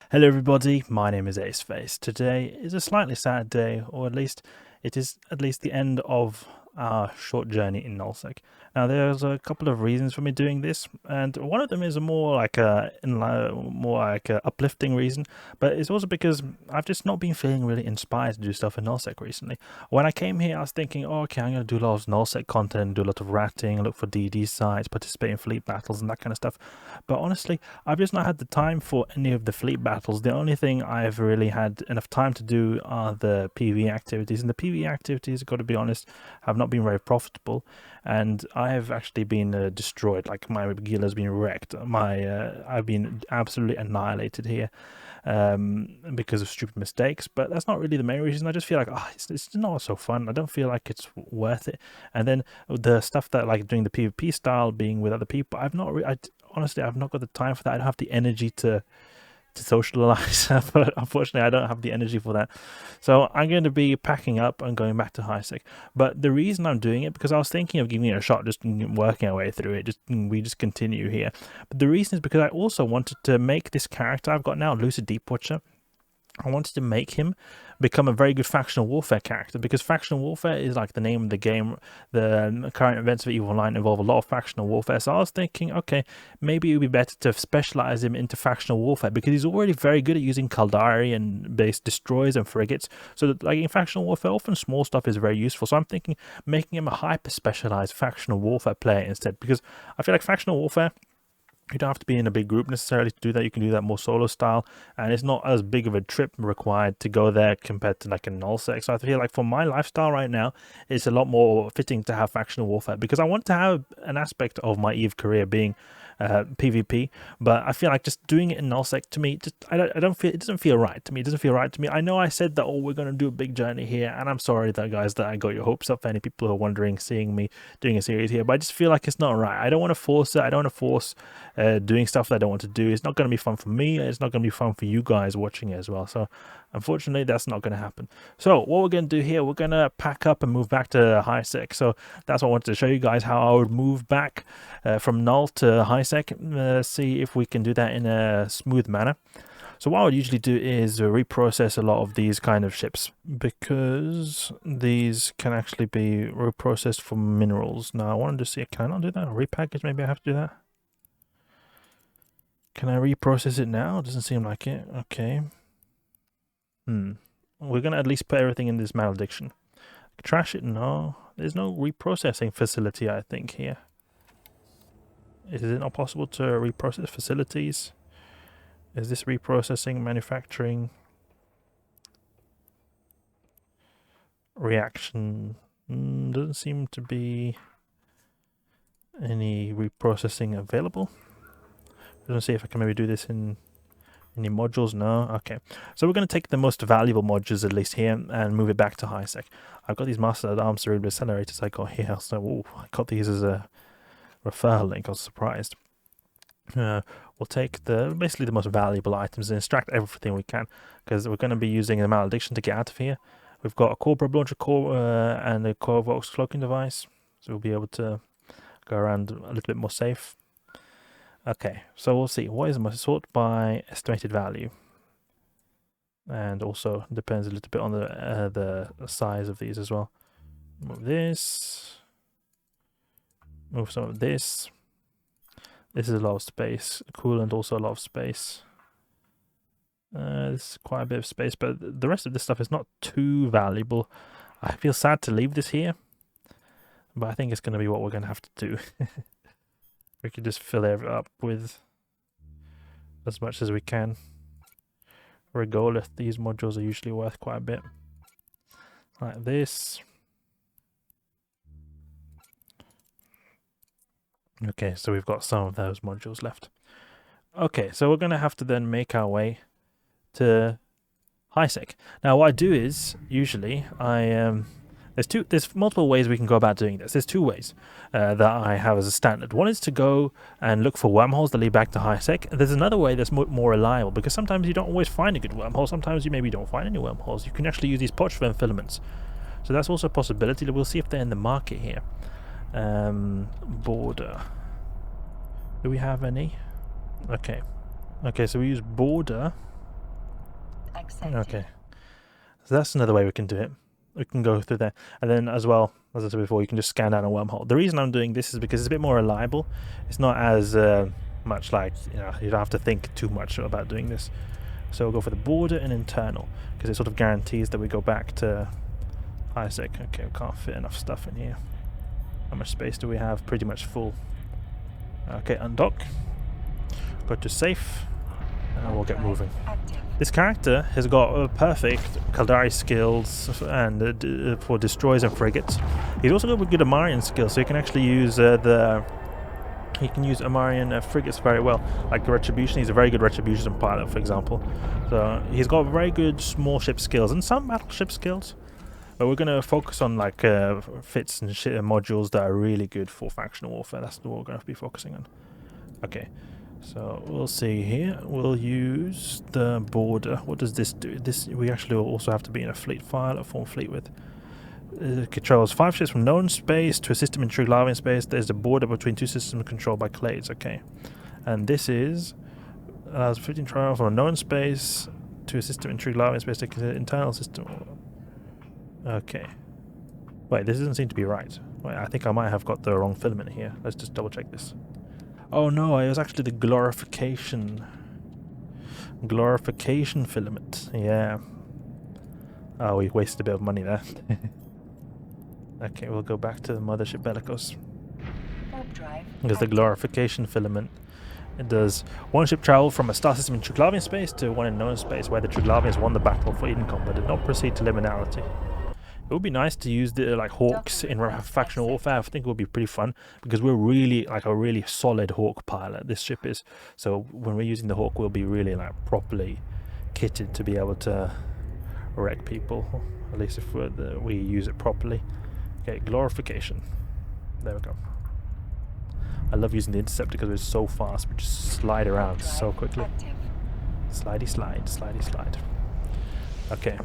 Hello everybody, my name is Aceface. Today is a slightly sad day, or at least it is the end of our short journey in nullsec. Now there's a couple of reasons for me doing this, and one of them is a more like a uplifting reason, but it's also because I've just not been feeling really inspired to do stuff in nullsec recently. When I came here I was thinking, oh, okay, I'm going to do a lot of nullsec content, do a lot of ratting, look for DD sites, participate in fleet battles and that kind of stuff, but honestly I've just not had the time for any of the fleet battles. The only thing I've really had enough time to do are the PvE activities, and the PvE activities, got to be honest, have not been very profitable, and I have actually been destroyed. Like, my guild has been wrecked. I've been absolutely annihilated here because of stupid mistakes. But that's not really the main reason. I just feel like it's not so fun. I don't feel like it's worth it. And then the stuff that, like, doing the PvP style, being with other people, honestly, I've not got the time for that. I don't have the energy to socialize, but unfortunately I don't have the energy for that. So I'm going to be packing up and going back to Hypersec. But the reason I'm doing it, because I was thinking of giving it a shot, just working our way through it, we just continue here. But the reason is because I also wanted to make this character I've got now, Lucid Deep Watcher, I wanted to make him become a very good factional warfare character, because factional warfare is like the name of the game. The current events of EVE Online involve a lot of factional warfare, so I was thinking, okay, maybe it would be better to specialize him into factional warfare, because he's already very good at using Caldari based destroyers and frigates. So that, like, in factional warfare, often small stuff is very useful. So I'm thinking making him a hyper specialized factional warfare player instead, because I feel like factional warfare, you don't have to be in a big group necessarily to do that. You can do that more solo style, and it's not as big of a trip required to go there compared to like a nullsec. So I feel like for my lifestyle right now, it's a lot more fitting to have factional warfare, because I want to have an aspect of my EVE career being PvP, but I feel like just doing it in nullsec, to me, I don't feel, it doesn't feel right to me. It doesn't feel right to me. I know I said that, oh, we're going to do a big journey here, and I'm sorry that, guys, that I got your hopes up for any people who are wondering seeing me doing a series here, but I just feel like it's not right. I don't want to force it. I don't want to force doing stuff that I don't want to do. It's not going to be fun for me. It's not going to be fun for you guys watching it as well. So unfortunately, that's not going to happen. So what we're going to do here, we're going to pack up and move back to Hypersec. So that's what I wanted to show you guys, how I would move back from null to Hypersec. See if we can do that in a smooth manner. So what I would usually do is reprocess a lot of these kind of ships, because these can actually be reprocessed for minerals. Now I wanted to see, can I not do that? Repackage, maybe I have to do that. Can I reprocess it now? It doesn't seem like it. Okay. We're going to at least put everything in this Malediction. Trash it? No. There's no reprocessing facility, I think, here. Is it not possible to reprocess facilities? Is this reprocessing, manufacturing, reaction? Doesn't seem to be any reprocessing available. Let's see if I can maybe do this in any modules. No. Okay, so we're going to take the most valuable modules at least here and move it back to Hypersec. I've got these Master at Arms cerebral accelerators I got here, so I got these as a referral link. I was surprised. We'll take basically the most valuable items and extract everything we can, because we're going to be using the Malediction to get out of here. We've got a core probe launcher core and a core vox cloaking device, so we'll be able to go around a little bit more safe. Okay, so we'll see. What is the most? Sort by estimated value, and also depends a little bit on the size of these as well. Move this. Move some of this. This is a lot of space. Coolant, also a lot of space. This is quite a bit of space, but the rest of this stuff is not too valuable. I feel sad to leave this here, but I think it's going to be what we're going to have to do. We could just fill it up with as much as we can. Regolith, these modules are usually worth quite a bit. Like this. Okay, so we've got some of those modules left. Okay, so we're going to have to then make our way to Hypersec. Now what I do is, usually, there's multiple ways we can go about doing this. There's two ways that I have as a standard. One is to go and look for wormholes that lead back to Hypersec. There's another way that's more reliable, because sometimes you don't always find a good wormhole. Sometimes you maybe don't find any wormholes. You can actually use these Pochven filaments. So that's also a possibility. We'll see if they're in the market here. Border. Do we have any? Okay, so we use border accepted. Okay. So that's another way we can do it. We can go through there. And then as well, as I said before, you can just scan down a wormhole. The reason I'm doing this is because it's a bit more reliable. It's not as much like, you don't have to think too much about doing this. So we'll go for the border and internal, because it sort of guarantees that we go back to Isaac. Okay, we can't fit enough stuff in here. How much space do we have? Pretty much full. Okay, undock. Go to safe. And we'll get moving. This character has got perfect Kaldari skills and for destroyers and frigates. He's also got good Amarian skills, so he can actually use Amarian frigates very well. Like Retribution, he's a very good Retribution pilot, for example. So he's got very good small ship skills and some battleship skills. But we're going to focus on like fits and modules that are really good for factional warfare. That's what we're going to be focusing on. Okay. So we'll see here. We'll use the border. What does this do? This we actually also have to be in a fleet file, a form fleet with. It controls 5 ships from known space to a system in true Larvian space. There's a border between 2 systems controlled by clades. Okay, and this is allows 15 travel from a known space to a system in true Larvian space to an internal system. Okay. Wait, this doesn't seem to be right. Wait, I think I might have got the wrong filament here. Let's just double check this. Oh no, it was actually the glorification filament. Yeah. Oh, we wasted a bit of money there. Okay, we'll go back to the mothership Bellicose. Because the glorification filament, it does 1 ship travel from a star system in Truglavian space to one in known space where the Truglavians won the battle for Edencom but did not proceed to liminality. It would be nice to use the Hawks in factional warfare. I think it would be pretty fun because we're really a really solid Hawk pilot. This ship is, so when we're using the Hawk, we'll be really properly kitted to be able to wreck people. At least if we use it properly. Okay, glorification. There we go. I love using the interceptor because it's so fast. We just slide around so quickly. Slidey slide, slidey slide. Okay.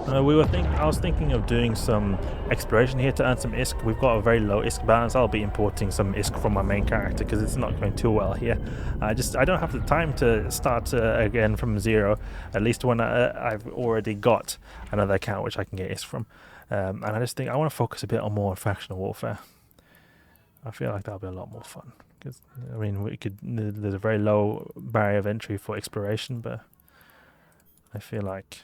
I was thinking of doing some exploration here to earn some ISK. We've got a very low ISK balance. I'll be importing some ISK from my main character because it's not going too well here. I don't have the time to start again from 0. At least when I've already got another account which I can get ISK from. And I just think I want to focus a bit on more factional warfare. I feel like that'll be a lot more fun because I mean there's a very low barrier of entry for exploration, but I feel like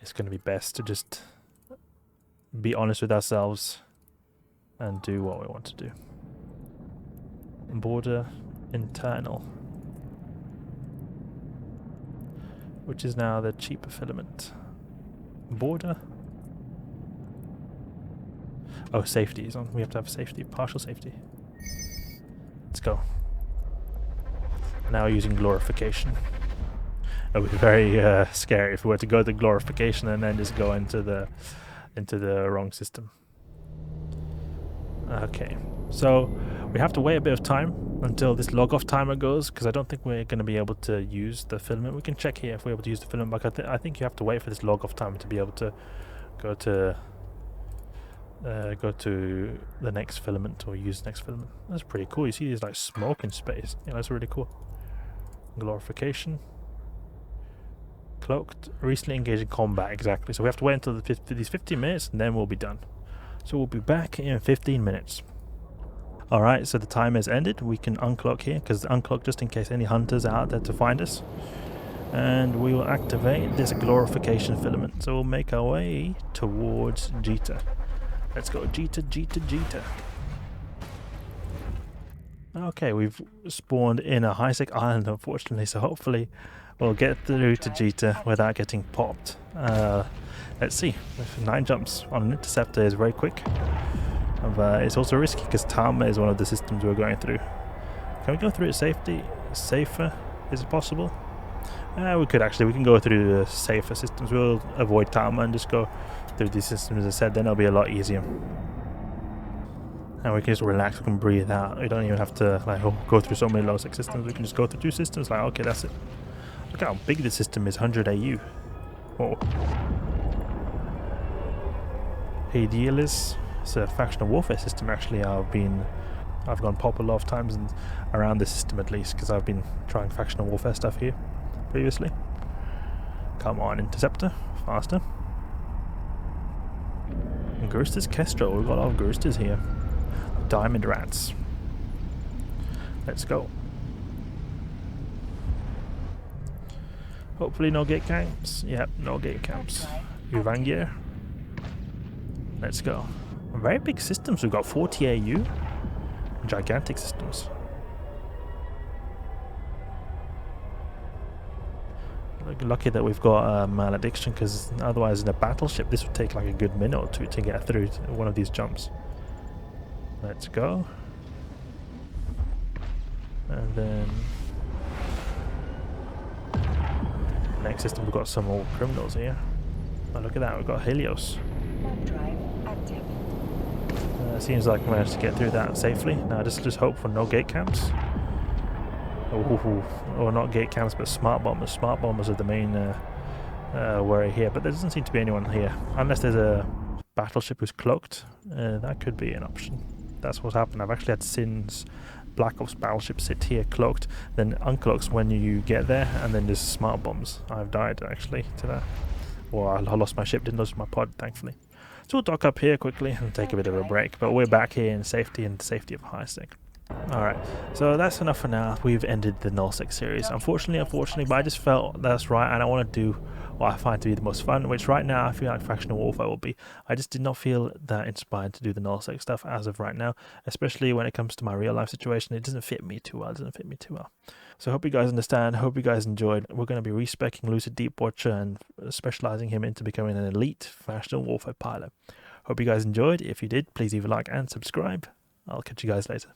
it's going to be best to just be honest with ourselves and do what we want to do. Border internal, which is now the cheaper filament. Border. Oh, safety is on. We have to have safety, partial safety. Let's go. Now using glorification. It would be very scary if we were to go to glorification and then just go into the wrong system. Okay, so we have to wait a bit of time until this log off timer goes because I don't think we're going to be able to use the filament. We can check here if we're able to use the filament, but I think you have to wait for this log off timer to be able to go to the next filament or use the next filament. That's pretty cool. You see these smoke in space. Yeah, that's really cool. Glorification. Cloaked, recently engaged in combat, exactly. So we have to wait until these 15 minutes and then we'll be done. So we'll be back in 15 minutes. Alright, so the time has ended. We can uncloak here, because uncloak just in case any hunters are out there to find us. And we will activate this glorification filament. So we'll make our way towards Jita. Let's go, Jita, Jita, Jita. Okay, we've spawned in a Hyperspatial island, unfortunately, so hopefully we'll get through to Jita without getting popped. Let's see. 9 jumps on an interceptor is very quick. But it's also risky because Tama is one of the systems we're going through. Can we go through it safer? Is it possible? We can go through the safer systems. We'll avoid Tama and just go through these systems. As I said, then it'll be a lot easier. And we can just relax, we can breathe out. We don't even have to go through so many nullsec systems. We can just go through 2 systems, okay, that's it. Look how big this system is, 100 AU. Oh. Idealis. It's a factional warfare system actually. I've gone pop a lot of times and around this system at least because I've been trying factional warfare stuff here. previously. Come on, Interceptor, faster. And Gurista's Kestrel, we've got a lot of Guristas here. Diamond Rats. Let's go. Hopefully no gate camps. Yep, no gate camps. Uvangir. Let's go. Very big systems. We've got 40 AU. Gigantic systems. Lucky that we've got Malediction, because otherwise in a battleship this would take like a good minute or two to get through one of these jumps. Let's go. And then next system we've got some more criminals here. Oh, look at that, we've got Helios. Seems like we managed to get through that safely. Now just hope for no gate camps. Or not gate camps, but smart bombers. Smart bombers are the main worry here, but there doesn't seem to be anyone here. Unless there's a battleship who's cloaked, that could be an option. That's what's happened. I've actually had Sin's Black Ops battleship sit here cloaked, then uncloaks when you get there, and then there's smart bombs. I've died actually to that. Or I lost my ship, didn't lose my pod, thankfully. So we'll dock up here quickly and take a bit of a break, but we're back here in safety and the safety of Hypersec. Alright, so that's enough for now. We've ended the nullsec series. Unfortunately, but I just felt that's right, and I want to do what I find to be the most fun, which right now I feel like Fractional Warfare will be. I just did not feel that inspired to do the nullsec stuff as of right now, especially when it comes to my real life situation. It doesn't fit me too well, So I hope you guys understand, hope you guys enjoyed. We're going to be respecing Lucid Deep Watcher and specializing him into becoming an elite Fractional Warfare pilot. Hope you guys enjoyed. If you did, please leave a like and subscribe. I'll catch you guys later.